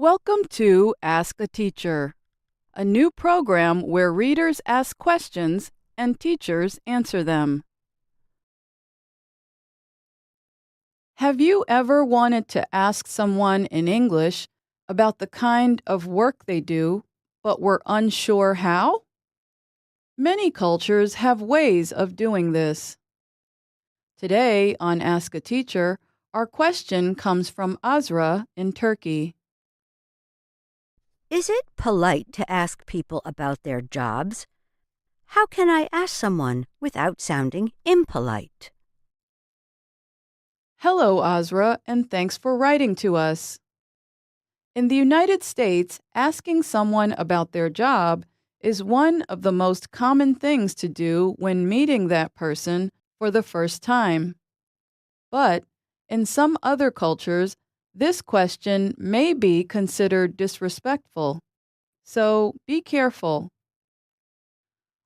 Welcome to Ask a Teacher, a new program where readers ask questions and teachers answer them. Have you ever wanted to ask someone in English about the kind of work they do, but were unsure how? Many cultures have ways of doing this. Today on Ask a Teacher, our question comes from Azra in Turkey. Is it polite to ask people about their jobs? How can I ask someone without sounding impolite? Hello, Azra, and thanks for writing to us. In the United States, asking someone about their job is one of the most common things to do when meeting that person for the first time. But in some other cultures, this question may be considered disrespectful, so be careful.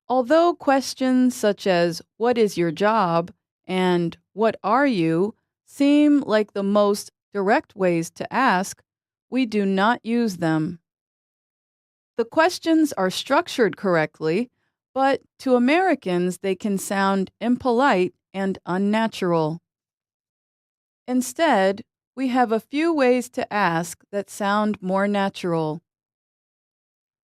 Although questions such as "What is your job?" and "What are you?" seem like the most direct ways to ask, we do not use them. The questions are structured correctly, but to Americans they can sound impolite and unnatural. Instead, we have a few ways to ask that sound more natural.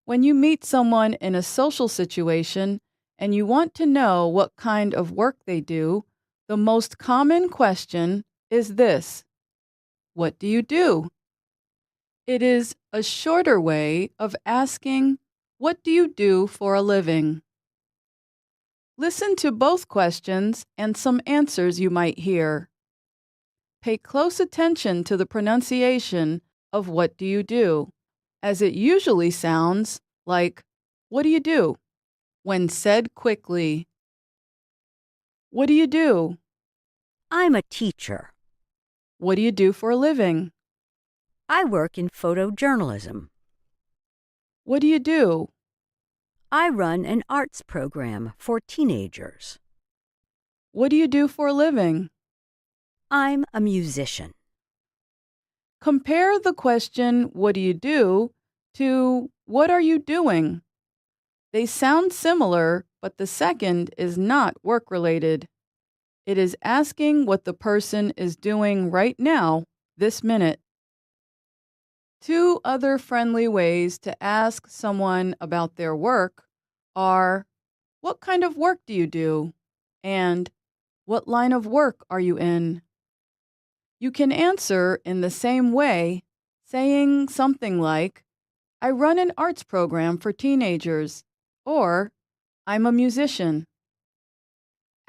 When you meet someone in a social situation and you want to know what kind of work they do, the most common question is this: "What do you do?" It is a shorter way of asking, "What do you do for a living?" Listen to both questions and some answers you might hear. Pay close attention to the pronunciation of "What do you do?" as it usually sounds like "What do you do?" when said quickly. What do you do? I'm a teacher. What do you do for a living? I work in photojournalism. What do you do? I run an arts program for teenagers. What do you do for a living? I'm a musician. Compare the question, "What do you do?" to "What are you doing?" They sound similar, but the second is not work-related. It is asking what the person is doing right now, this minute. Two other friendly ways to ask someone about their work are, "What kind of work do you do?" and "What line of work are you in?" You can answer in the same way, saying something like, "I run an arts program for teenagers," or "I'm a musician."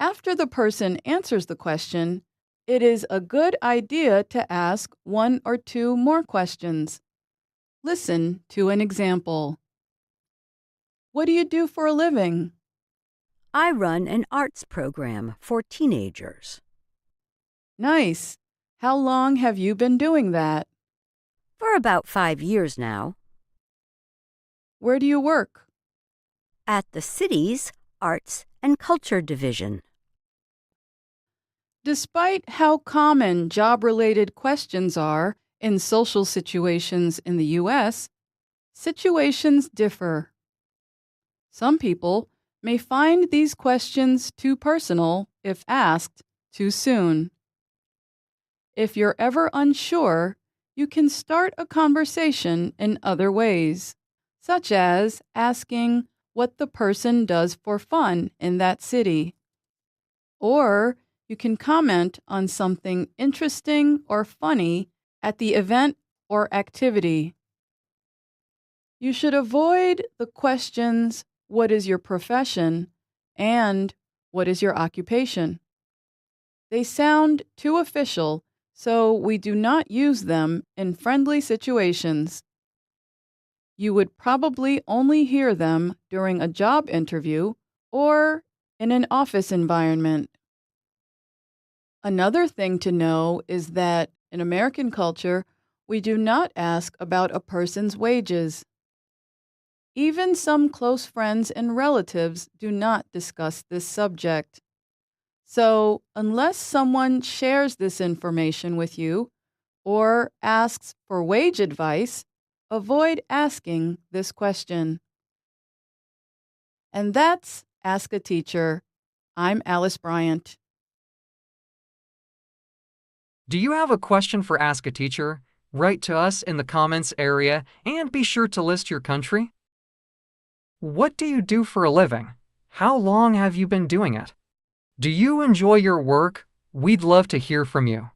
After the person answers the question, it is a good idea to ask one or two more questions. Listen to an example. What do you do for a living? I run an arts program for teenagers. Nice. How long have you been doing that? For about 5 years now. Where do you work? At the city's Arts and Culture Division. Despite how common job-related questions are in social situations in the U.S., situations differ. Some people may find these questions too personal if asked too soon. If you're ever unsure, you can start a conversation in other ways, such as asking what the person does for fun in that city. Or you can comment on something interesting or funny at the event or activity. You should avoid the questions, "What is your profession?" and "What is your occupation?" They sound too official, so we do not use them in friendly situations. You would probably only hear them during a job interview or in an office environment. Another thing to know is that in American culture, we do not ask about a person's wages. Even some close friends and relatives do not discuss this subject. So, unless someone shares this information with you or asks for wage advice, avoid asking this question. And that's Ask a Teacher. I'm Alice Bryant. Do you have a question for Ask a Teacher? Write to us in the comments area and be sure to list your country. What do you do for a living? How long have you been doing it? Do you enjoy your work? We'd love to hear from you.